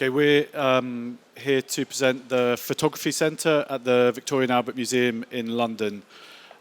Okay, we're here to present the Photography Centre at the Victoria and Albert Museum in London.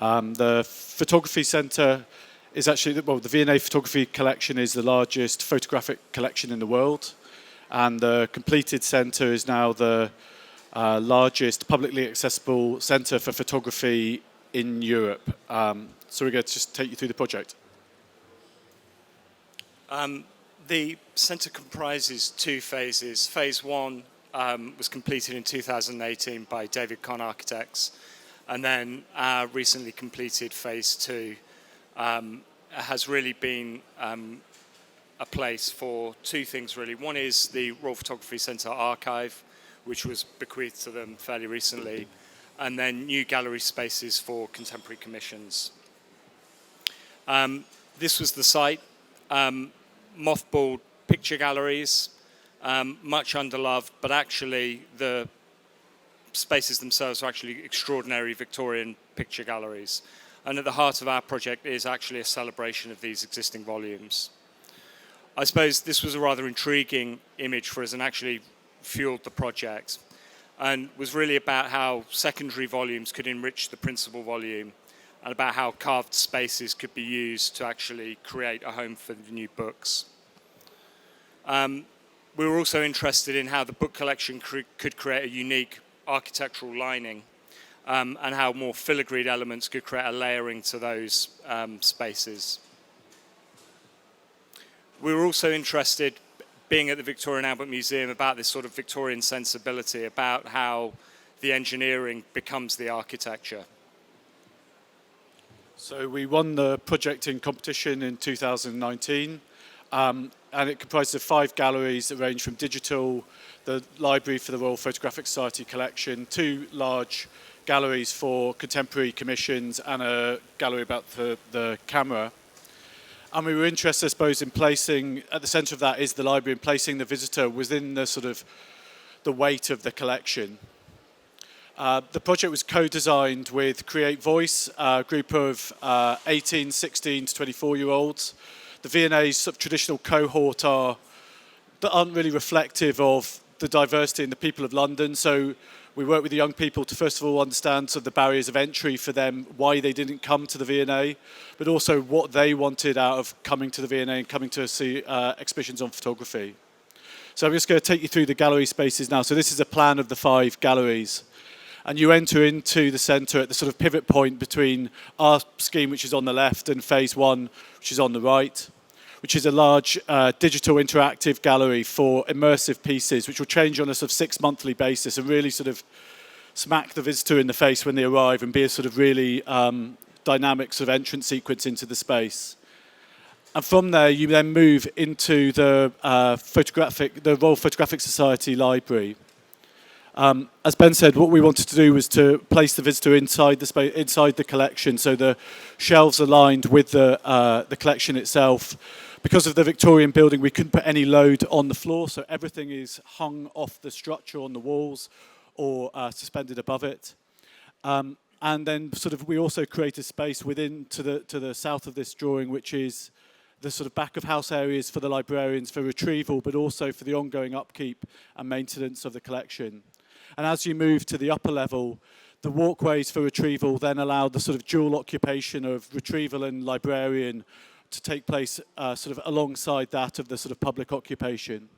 The Photography Centre is actually, well, the V&A Photography Collection is the largest photographic collection in the world, and the completed centre is now the largest publicly accessible centre for photography in Europe. So we're going to just take you through the project. The centre comprises two phases. Phase one was completed in 2018 by David Conn Architects, and then recently completed phase two has really been a place for two things really. One is the Royal Photography Centre archive, which was bequeathed to them fairly recently, and then new gallery spaces for contemporary commissions. This was the site. Mothballed picture galleries, much underloved, but actually the spaces themselves are actually extraordinary Victorian picture galleries. And at the heart of our project is actually a celebration of these existing volumes. I suppose this was a rather intriguing image for us and actually fueled the project, and was really about how secondary volumes could enrich the principal volume, and about how carved spaces could be used to actually create a home for the new books. We were also interested in how the book collection could create a unique architectural lining, and how more filigreed elements could create a layering to those spaces. We were also interested, being at the Victoria and Albert Museum, about this sort of Victorian sensibility, about how the engineering becomes the architecture. So we won the project in competition in 2019, and it comprises of 5 galleries that range from digital, the library for the Royal Photographic Society collection, 2 large galleries for contemporary commissions, and a gallery about the camera. And we were interested, I suppose, in placing, at the centre of that is the library, and placing the visitor within the sort of the weight of the collection. The project was co-designed with Create Voice, a group of 18, 16 to 24-year-olds. The V&A's sort of traditional cohort that aren't really reflective of the diversity in the people of London. So we worked with the young people to first of all understand sort of the barriers of entry for them, why they didn't come to the V&A, but also what they wanted out of coming to the V&A and coming to see exhibitions on photography. So I'm just going to take you through the gallery spaces now. So this is a plan of the 5 galleries. And you enter into the centre at the sort of pivot point between our scheme, which is on the left, and phase one, which is on the right, which is a large digital interactive gallery for immersive pieces, which will change on a sort of 6-monthly basis and really sort of smack the visitor in the face when they arrive and be a sort of really dynamic sort of entrance sequence into the space. And from there, you then move into the Royal Photographic Society library. As Ben said, what we wanted to do was to place the visitor inside the space, inside the collection, so the shelves aligned with the collection itself. Because of the Victorian building, we couldn't put any load on the floor, so everything is hung off the structure on the walls or suspended above it. And then sort of we also create a space within to the south of this drawing, which is the sort of back of house areas for the librarians for retrieval, but also for the ongoing upkeep and maintenance of the collection. And as you move to the upper level, the walkways for retrieval then allow the sort of dual occupation of retrieval and librarian to take place sort of alongside that of the sort of public occupation.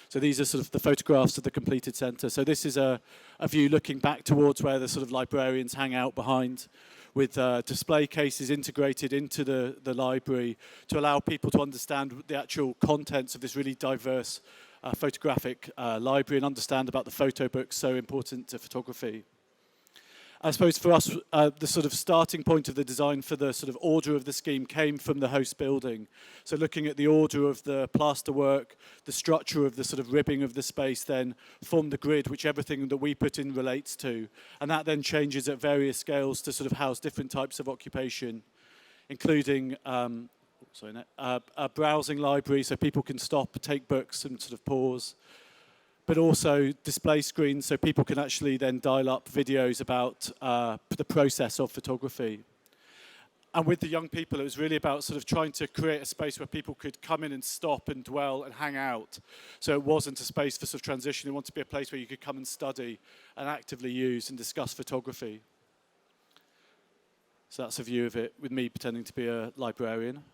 So these are sort of the photographs of the completed centre. So this is a view looking back towards where the sort of librarians hang out behind, with display cases integrated into the library to allow people to understand the actual contents of this really diverse photographic library and understand about the photo books so important to photography. I suppose for us, the sort of starting point of the design for the sort of order of the scheme came from the host building. So looking at the order of the plasterwork, the structure of the sort of ribbing of the space then formed the grid which everything that we put in relates to. And that then changes at various scales to sort of house different types of occupation, including a browsing library so people can stop, take books and sort of pause. But also display screens so people can actually then dial up videos about the process of photography. And with the young people, it was really about sort of trying to create a space where people could come in and stop and dwell and hang out. So it wasn't a space for sort of transition. It wanted to be a place where you could come and study and actively use and discuss photography. So that's a view of it, with me pretending to be a librarian.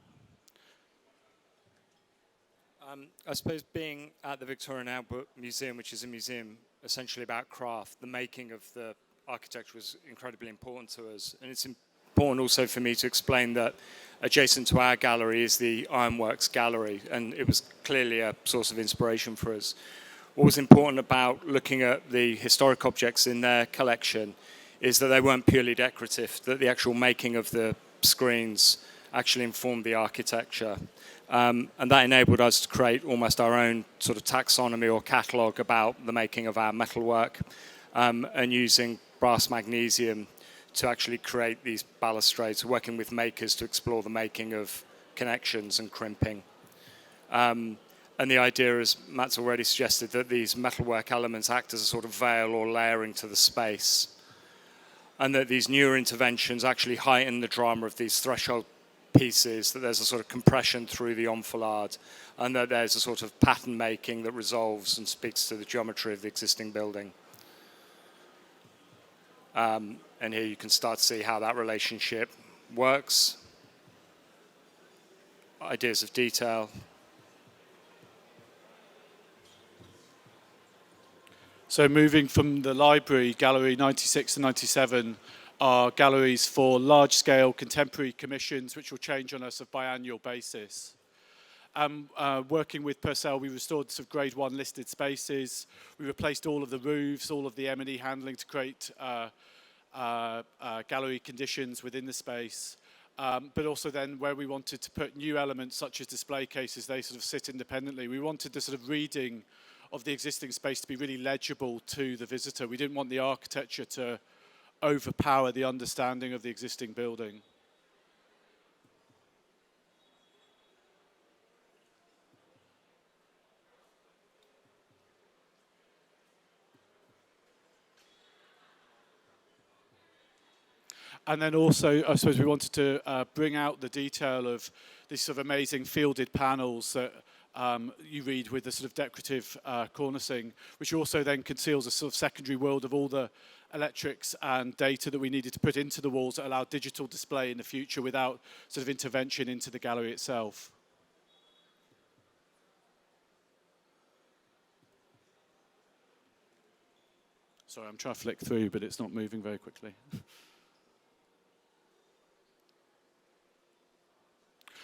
I suppose being at the Victoria and Albert Museum, which is a museum essentially about craft, the making of the architecture was incredibly important to us. And it's important also for me to explain that adjacent to our gallery is the Ironworks Gallery, and it was clearly a source of inspiration for us. What was important about looking at the historic objects in their collection is that they weren't purely decorative, that the actual making of the screens actually informed the architecture. And that enabled us to create almost our own sort of taxonomy or catalogue about the making of our metalwork, and using brass magnesium to actually create these balustrades, working with makers to explore the making of connections and crimping. And the idea, as Matt's already suggested, that these metalwork elements act as a sort of veil or layering to the space, and that these newer interventions actually heighten the drama of these threshold pieces, that there's a sort of compression through the enfilade, and that there's a sort of pattern making that resolves and speaks to the geometry of the existing building. And here you can start to see how that relationship works. Ideas of detail. So moving from the library, Gallery 96 and 97 are galleries for large-scale contemporary commissions, which will change on us a biannual basis. Working with Purcell, we restored sort of grade 1 listed spaces. We replaced all of the roofs, all of the M&E handling to create gallery conditions within the space. But also then where we wanted to put new elements such as display cases, they sort of sit independently. We wanted the sort of reading of the existing space to be really legible to the visitor. We didn't want the architecture to overpower the understanding of the existing building. And then also, I suppose we wanted to bring out the detail of these sort of amazing fielded panels that you read with the sort of decorative cornicing, which also then conceals a sort of secondary world of all the electrics and data that we needed to put into the walls that allow digital display in the future without sort of intervention into the gallery itself. Sorry, I'm trying to flick through, but it's not moving very quickly.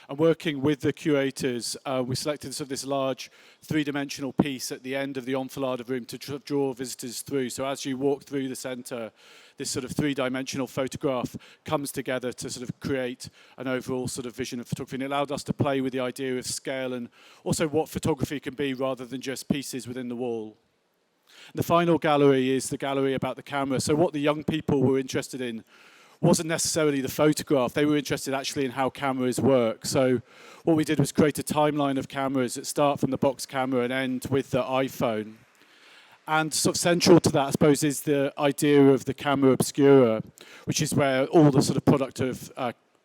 And working with the curators, we selected sort of this large three-dimensional piece at the end of the enfilade of room to draw visitors through. So as you walk through the centre, this sort of three-dimensional photograph comes together to sort of create an overall sort of vision of photography. And it allowed us to play with the idea of scale and also what photography can be rather than just pieces within the wall. The final gallery is the gallery about the camera. So what the young people were interested in wasn't necessarily the photograph. They were interested actually in how cameras work. So what we did was create a timeline of cameras that start from the box camera and end with the iPhone. And sort of central to that, I suppose, is the idea of the camera obscura, which is where all the sort of product of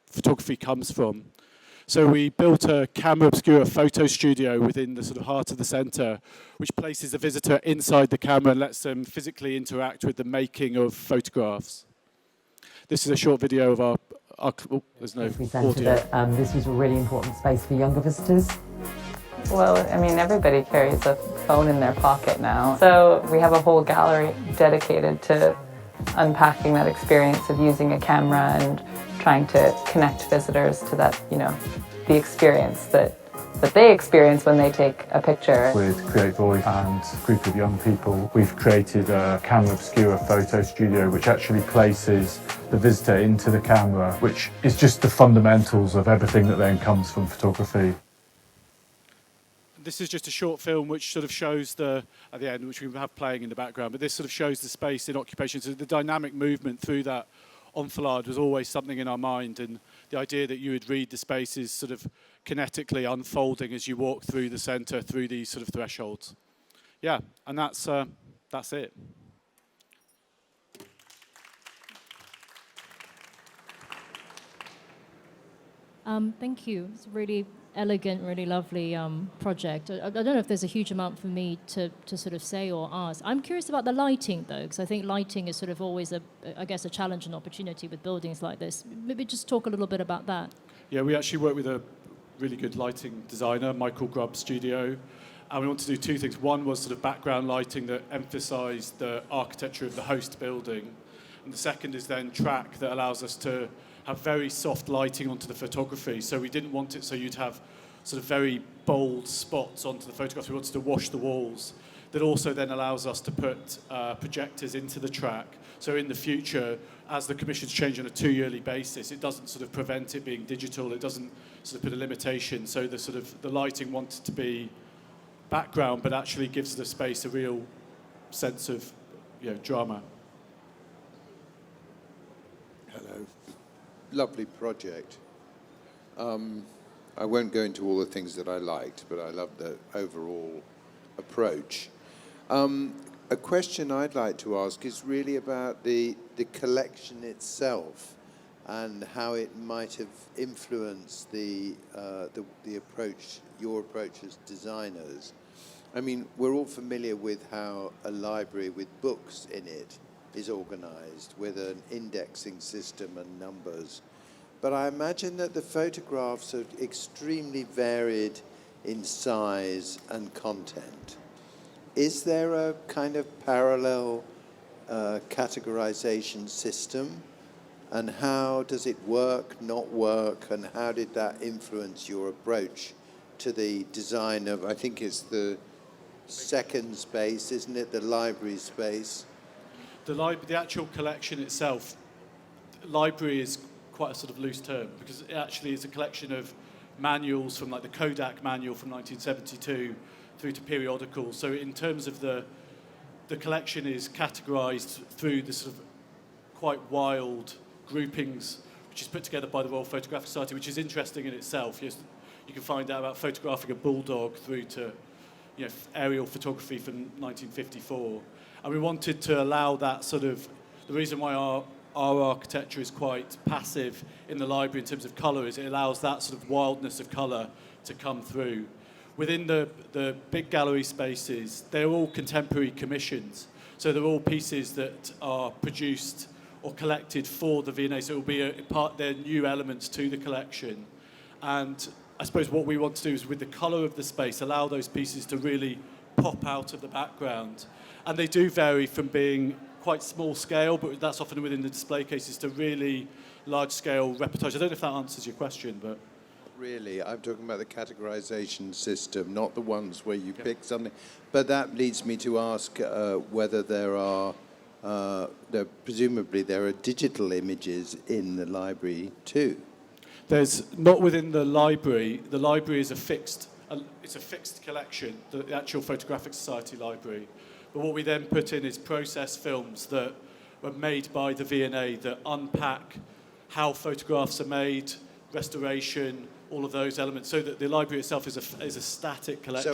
photography comes from. So we built a camera obscura photo studio within the sort of heart of the centre, which places the visitor inside the camera and lets them physically interact with the making of photographs. This is a short video of our there's no audio. That this was a really important space for younger visitors. Well, I mean, everybody carries a phone in their pocket now. So we have a whole gallery dedicated to unpacking that experience of using a camera and trying to connect visitors to that, you know, the experience that they experience when they take a picture. With Create Voice and a group of young people, we've created a camera obscura photo studio which actually places the visitor into the camera, which is just the fundamentals of everything that then comes from photography. This is just a short film which sort of shows at the end, which we have playing in the background, but this sort of shows the space in occupation. So the dynamic movement through that enfilade was always something in our mind, and the idea that you would read the spaces sort of kinetically unfolding as you walk through the centre, through these sort of thresholds. Yeah, and that's it. Thank you. It's a really elegant, really lovely project. I don't know if there's a huge amount for me to sort of say or ask. I'm curious about the lighting, though, because I think lighting is sort of always, I guess, a challenge and opportunity with buildings like this. Maybe just talk a little bit about that. Yeah, we actually work with a really good lighting designer, Michael Grubb Studio, and we want to do two things. One was sort of background lighting that emphasised the architecture of the host building, and the second is then track that allows us to have very soft lighting onto the photography. So we didn't want it so you'd have sort of very bold spots onto the photographs. We wanted to wash the walls. That also then allows us to put projectors into the track. So in the future, as the commissions change on a 2-yearly basis, it doesn't sort of prevent it being digital. It doesn't sort of put a limitation. So the sort of the lighting wanted to be background, but actually gives the space a real sense of, drama. Hello. Lovely project. I won't go into all the things that I liked, but I love the overall approach. A question I'd like to ask is really about the collection itself and how it might have influenced the approach, your approach as designers. I mean, we're all familiar with how a library with books in it is organized with an indexing system and numbers. But I imagine that the photographs are extremely varied in size and content. Is there a kind of parallel categorization system? And how does it work, not work, and how did that influence your approach to the design of, I think it's the second space, isn't it, the library space? The actual collection itself, library is quite a sort of loose term because it actually is a collection of manuals from like the Kodak manual from 1972 through to periodicals. So in terms of the collection is categorized through the sort of quite wild groupings, which is put together by the Royal Photographic Society, which is interesting in itself. You can find out about photographing a bulldog through to aerial photography from 1954. And we wanted to allow that sort of, the reason why our architecture is quite passive in the library in terms of colour is it allows that sort of wildness of colour to come through. Within the big gallery spaces, they're all contemporary commissions. So they're all pieces that are produced or collected for the V&A. So it will be they're new elements to the collection. And I suppose what we want to do is with the colour of the space, allow those pieces to really pop out of the background. And they do vary from being quite small scale, but that's often within the display cases, to really large scale reportage. I don't know if that answers your question, but... Really, I'm talking about the categorization system, not the ones where you pick something. But that leads me to ask whether there are, presumably there are digital images in the library too. There's not within the library. The library is it's a fixed collection, the actual Photographic Society library. But what we then put in is process films that were made by the V&A that unpack how photographs are made, restoration, all of those elements, so that the library itself is a static collection.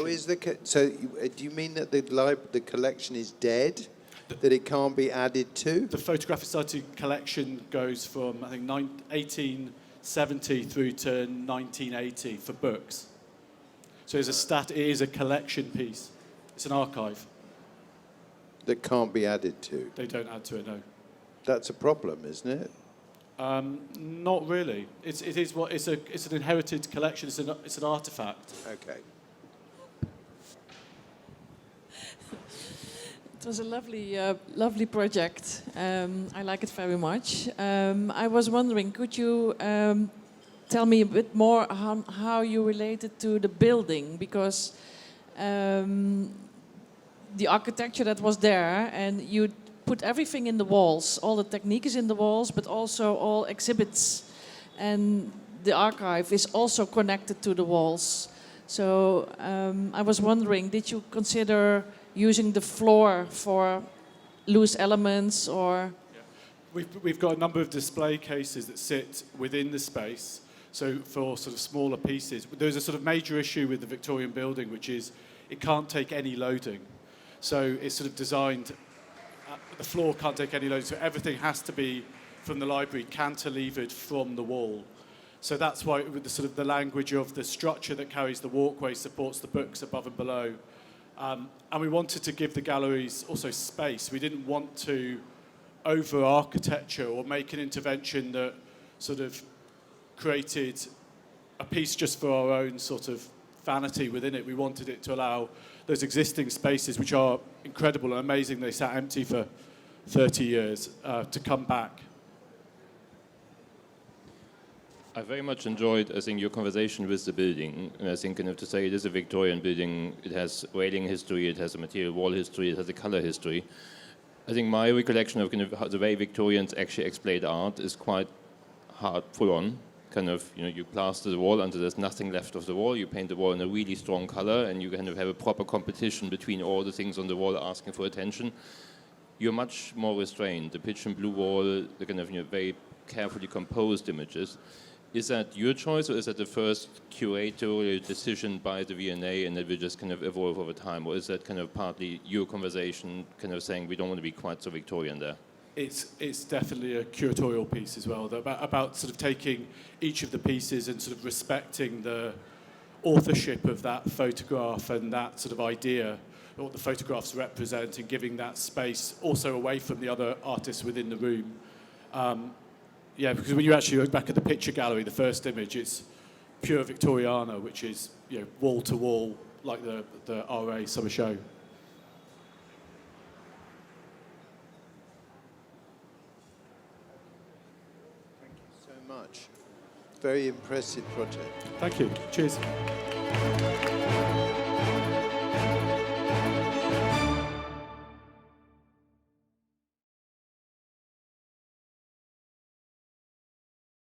So do you mean that the collection is dead, that it can't be added to? The Photographic Society collection goes from, I think, 1870 through to 1980 for books. So it is a collection piece. It's an archive. That can't be added to? They don't add to it, no. That's a problem, isn't it? Not really. It's an inherited collection. It's an artifact. Okay. It was a lovely project. I like it very much. I was wondering, could you tell me a bit more how you related to the building? Because the architecture that was there, and you put everything in the walls. All the technique is in the walls, but also all exhibits. And the archive is also connected to the walls. So I was wondering, did you consider using the floor for loose elements or? Yeah. We've got a number of display cases that sit within the space. So for sort of smaller pieces, there's a sort of major issue with the Victorian building, which is it can't take any loading. So it's sort of designed, the floor can't take any loading, so everything has to be from the library cantilevered from the wall. So that's why with the sort of the language of the structure that carries the walkway supports the books above and below. And we wanted to give the galleries also space. We didn't want to over-architecture or make an intervention that sort of created a piece just for our own sort of vanity within it. We wanted it to allow those existing spaces, which are incredible and amazing, they sat empty for 30 years, to come back. I very much enjoyed, I think, your conversation with the building. And I think, kind of, to say it is a Victorian building, it has railing history, it has a material wall history, it has a color history. I think my recollection of kind of how the way Victorians actually explained art is quite hard, full on. Kind of, you plaster the wall until there's nothing left of the wall, you paint the wall in a really strong color, and you kind of have a proper competition between all the things on the wall asking for attention. You're much more restrained. The pitch and blue wall, the kind of very carefully composed images. Is that your choice, or is that the first curatorial decision by the V&A and that will just kind of evolve over time? Or is that kind of partly your conversation kind of saying we don't want to be quite so Victorian there? It's definitely a curatorial piece as well, about sort of taking each of the pieces and sort of respecting the authorship of that photograph and that sort of idea, what the photographs represent, and giving that space also away from the other artists within the room. Yeah, because when you actually look back at the picture gallery, the first image, it's pure Victoriana, which is wall to wall, like the RA summer show. Thank you so much. Very impressive project. Thank you. Cheers.